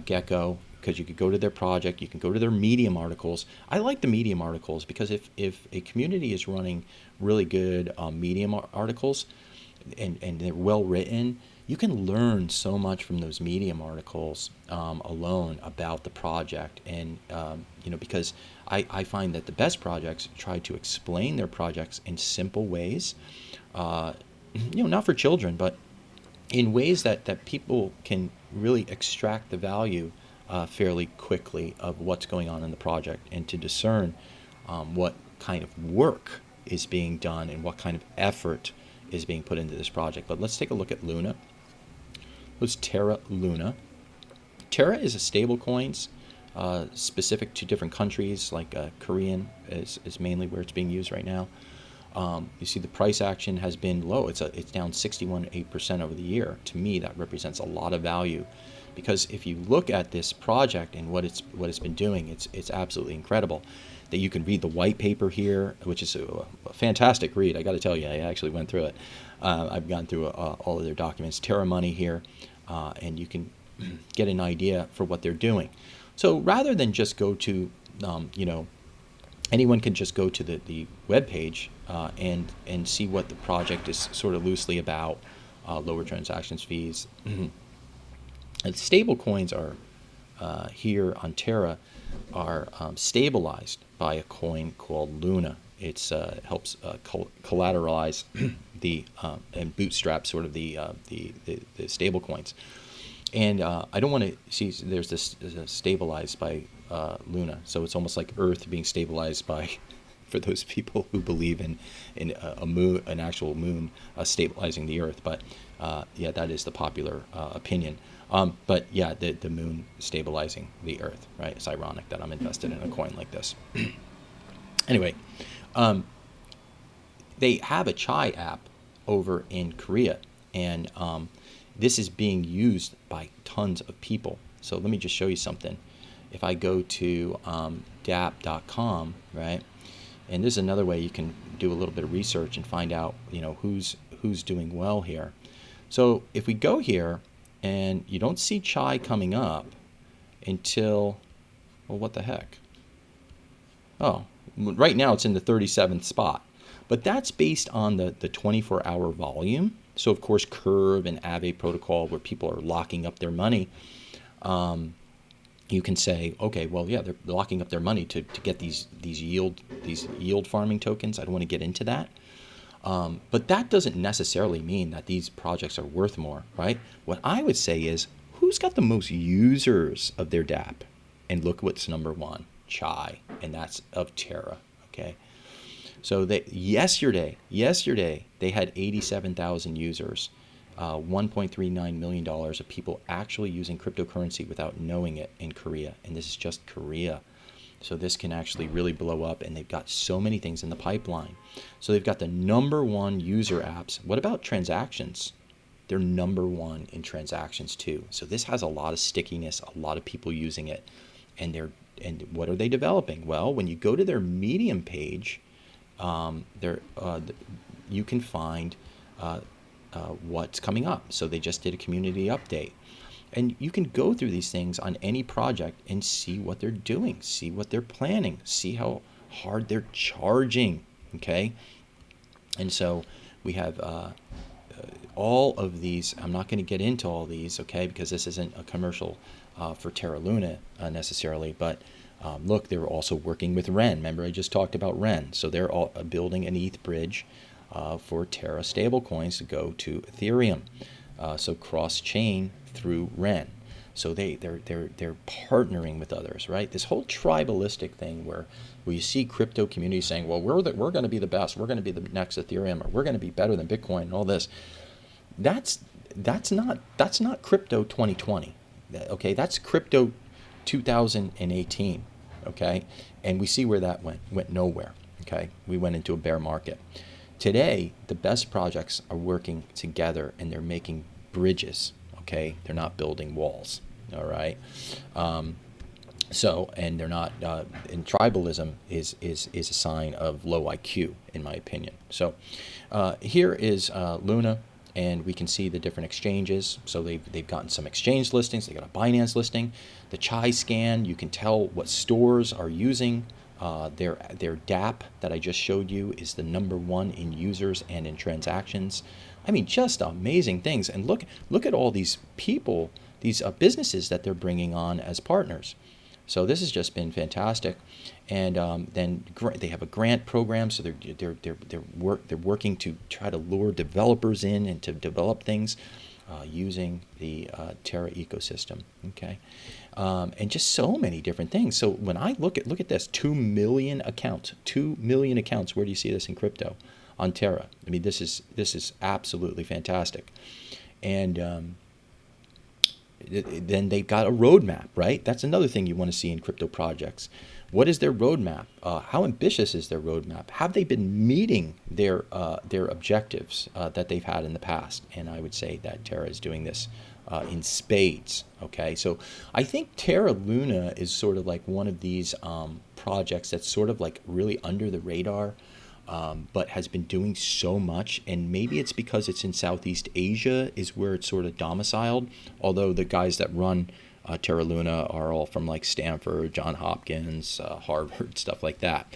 Gecko, because you could go to their project, you can go to their Medium articles. I like the Medium articles because if a community is running really good Medium articles, and they're well written, you can learn so much from those Medium articles alone about the project. And because I find that the best projects try to explain their projects in simple ways, not for children, but in ways that people can really extract the value fairly quickly of what's going on in the project, and to discern what kind of work is being done and what kind of effort is being put into this project. But let's take a look at Luna. What's Terra Luna? Terra is a stable coins specific to different countries, like Korean is mainly where it's being used right now. You see the price action has been low. It's down 61.8% over the year. To me, that represents a lot of value, because if you look at this project and what it's been doing, it's absolutely incredible. That you can read the white paper here, which is a fantastic read. I got to tell you, I actually went through it. I've gone through all of their documents. Terra Money here, and you can get an idea for what they're doing. So rather than just go to, anyone can just go to the web page and see what the project is sort of loosely about, lower transactions fees. And stable coins are here on Terra are stabilized by a coin called Luna. It helps collateralize the and bootstrap sort of the stable coins. And I don't want to see, there's this stabilized by Luna. So it's almost like Earth being stabilized by, for those people who believe in a moon, an actual moon stabilizing the Earth. But yeah, that is the popular opinion. But yeah, the moon stabilizing the Earth, right? It's ironic that I'm invested in a coin like this. Anyway, they have a Chai app over in Korea, and this is being used by tons of people. So let me just show you something. If I go to dapp.com, right, and this is another way you can do a little bit of research and find out, who's doing well here. So if we go here, and you don't see Chai coming up until, well, what the heck? Oh, right now it's in the 37th spot. But that's based on the 24-hour volume. So, of course, Curve and Aave protocol, where people are locking up their money, you can say, okay, well, yeah, they're locking up their money to get these yield farming tokens. I don't want to get into that. But that doesn't necessarily mean that these projects are worth more, right? What I would say is, who's got the most users of their dApp? And look what's number one, Chai, and that's of Terra, okay? So yesterday, they had 87,000 users, $1.39 million of people actually using cryptocurrency without knowing it in Korea. And this is just Korea. So this can actually really blow up, and they've got so many things in the pipeline. So they've got the number one user apps. What about transactions? They're number one in transactions too. So this has a lot of stickiness, a lot of people using it. And what are they developing? Well, when you go to their Medium page, you can find what's coming up. So they just did a community update. And you can go through these things on any project and see what they're doing, see what they're planning, see how hard they're charging, okay? And so we have all of these. I'm not going to get into all these, okay, because this isn't a commercial for Terra Luna necessarily, but look, they're also working with Ren. Remember, I just talked about Ren. So they're all building an ETH bridge for Terra stablecoins to go to Ethereum. So cross-chain through Ren. So they're partnering with others, right? This whole tribalistic thing where you see crypto communities saying, well, we're going to be the best, we're going to be the next Ethereum, or we're going to be better than Bitcoin and all this. That's not crypto 2020. Okay, that's crypto 2018. Okay, and we see where that went nowhere. Okay, we went into a bear market. Today, the best projects are working together, and they're making bridges. Okay, they're not building walls. All right. So, and they're not. And tribalism is a sign of low IQ, in my opinion. So, here is Luna, and we can see the different exchanges. So they've gotten some exchange listings. They got a Binance listing. The Chai scan, you can tell what stores are using. Their dApp that I just showed you is the number one in users and in transactions. I mean, just amazing things. And look at all these people, these businesses that they're bringing on as partners. So this has just been fantastic. And then they have a grant program, so they're working to try to lure developers in and to develop things using the Terra ecosystem. Okay. And just so many different things. So when I look at this, 2 million accounts. Where do you see this in crypto on Terra? I mean, this is absolutely fantastic. And then they've got a roadmap, right? That's another thing you want to see in crypto projects. What is their roadmap? How ambitious is their roadmap? Have they been meeting their objectives that they've had in the past? And I would say that Terra is doing this in spades. Okay, so I think Terra Luna is sort of like one of these projects that's sort of like really under the radar, but has been doing so much. And maybe it's because it's in Southeast Asia is where it's sort of domiciled. Although the guys that run Terra Luna are all from like Stanford, Johns Hopkins, Harvard, stuff like that.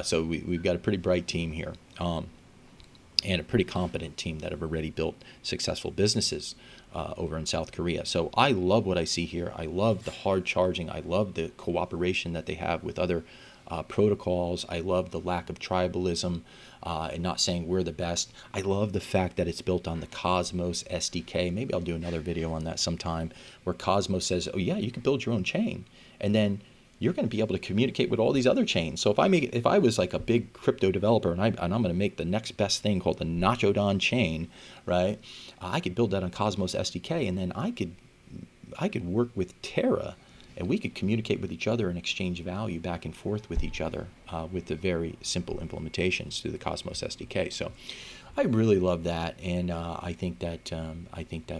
So we've got a pretty bright team here. And a pretty competent team that have already built successful businesses over in South Korea. So I love what I see here. I love the hard charging. I love the cooperation that they have with other protocols. I love the lack of tribalism, and not saying we're the best. I love the fact that it's built on the Cosmos SDK. Maybe I'll do another video on that sometime, where Cosmos says, oh yeah, you can build your own chain, and then you're going to be able to communicate with all these other chains. So if I was like a big crypto developer, and I'm going to make the next best thing called the Nacho Don chain, right? I could build that on Cosmos SDK, and then I could work with Terra, and we could communicate with each other and exchange value back and forth with each other, with the very simple implementations through the Cosmos SDK. So I really love that, and I think that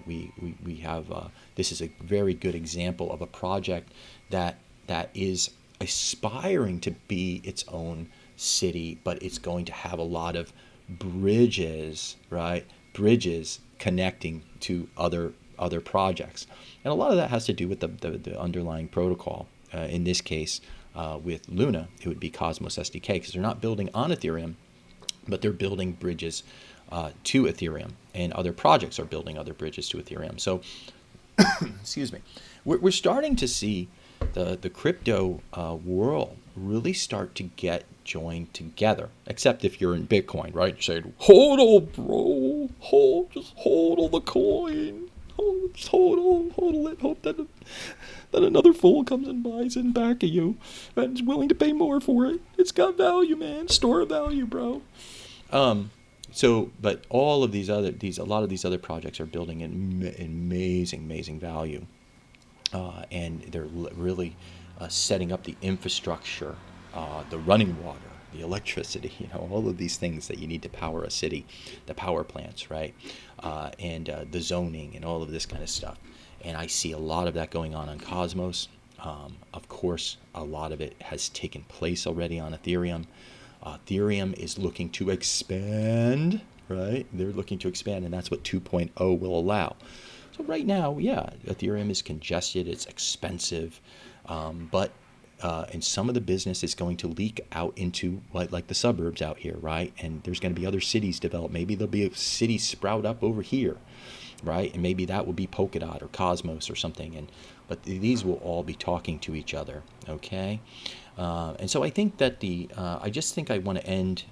we have this is a very good example of a project that is aspiring to be its own city, but it's going to have a lot of bridges, right? Bridges connecting to other projects, and a lot of that has to do with the underlying protocol. In this case, with Luna, it would be Cosmos SDK, because they're not building on Ethereum, but they're building bridges to Ethereum, and other projects are building other bridges to Ethereum. So, excuse me, we're starting to see the crypto world really start to get joined together. Except if you're in Bitcoin, right? You're saying, hold on, bro, just hold on the coin, hold it, hope that another fool comes and buys in back of you and is willing to pay more for it. It's got value, man. Store of value, bro. But all of a lot of these other projects are building an amazing value, and they're really setting up the infrastructure, the running water, the electricity, all of these things that you need to power a city, the power plants, right, and the zoning and all of this kind of stuff. And I see a lot of that going on Cosmos. Of course, a lot of it has taken place already on Ethereum. Ethereum is looking to expand, right? They're looking to expand, and that's what 2.0 will allow. So right now, yeah, Ethereum is congested, it's expensive, but and some of the business is going to leak out into like the suburbs out here, right? And there's going to be other cities developed. Maybe there'll be a city sprout up over here, right? And maybe that will be Polkadot or Cosmos or something. But these will all be talking to each other, okay? And so I think that I just think I want to end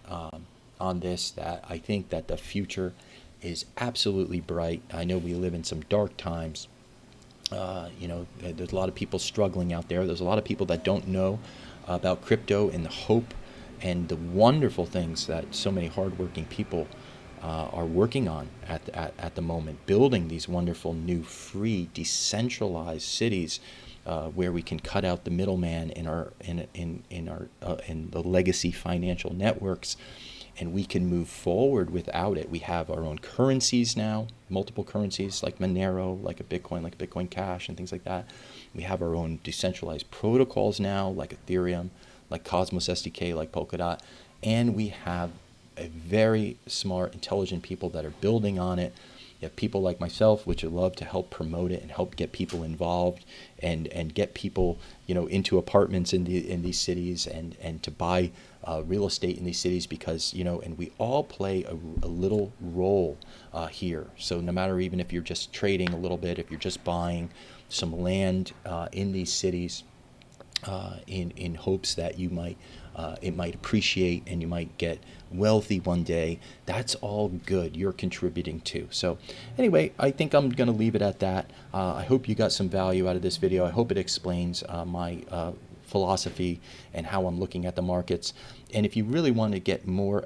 on this, that I think that the future is absolutely bright. I know we live in some dark times. There's a lot of people struggling out there. There's a lot of people that don't know about crypto and the hope and the wonderful things that so many hardworking people are working on at the moment, building these wonderful new free decentralized cities where we can cut out the middleman in the legacy financial networks, and we can move forward without it. We have our own currencies now, multiple currencies like Monero, like a Bitcoin Cash, and things like that. We have our own decentralized protocols now, like Ethereum, like Cosmos SDK, like Polkadot, and we have a very smart, intelligent people that are building on it. You have people like myself, which would love to help promote it and help get people involved and get people, into apartments in these cities and to buy real estate in these cities, because, and we all play a little role here. So no matter, even if you're just trading a little bit, if you're just buying some land in these cities, in hopes that you might it might appreciate and you might get wealthy one day, that's all good. You're contributing too. So anyway, I think I'm going to leave it at that. I hope you got some value out of this video. I hope it explains my philosophy and how I'm looking at the markets. And if you really want to get more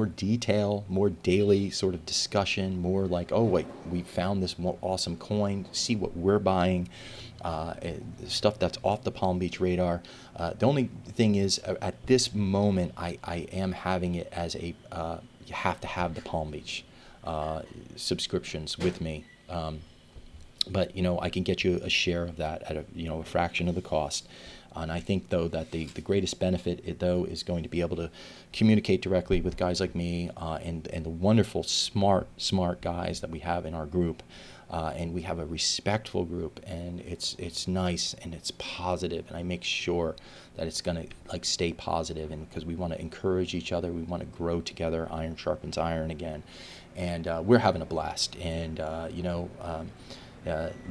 detail, more daily sort of discussion, more like, oh wait, we found this awesome coin, see what we're buying, stuff that's off the Palm Beach radar. The only thing is, at this moment, I am having it as you have to have the Palm Beach subscriptions with me. But I can get you a share of that at a fraction of the cost. And I think, though, that the greatest benefit, is going to be able to communicate directly with guys like me and the wonderful, smart guys that we have in our group. And we have a respectful group, and it's nice and it's positive, and I make sure that it's going to stay positive, and because we want to encourage each other, we want to grow together. Iron sharpens iron again, and we're having a blast. And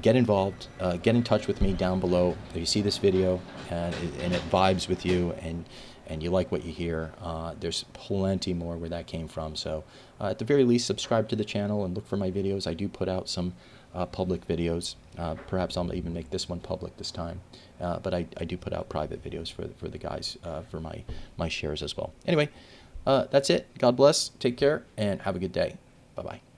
get involved. Get in touch with me down below. If you see this video and it vibes with you and you like what you hear, there's plenty more where that came from. So at the very least, subscribe to the channel and look for my videos. I do put out some public videos. Perhaps I'll even make this one public this time. But I do put out private videos for the guys, for my shares as well. Anyway, that's it. God bless. Take care and have a good day. Bye-bye.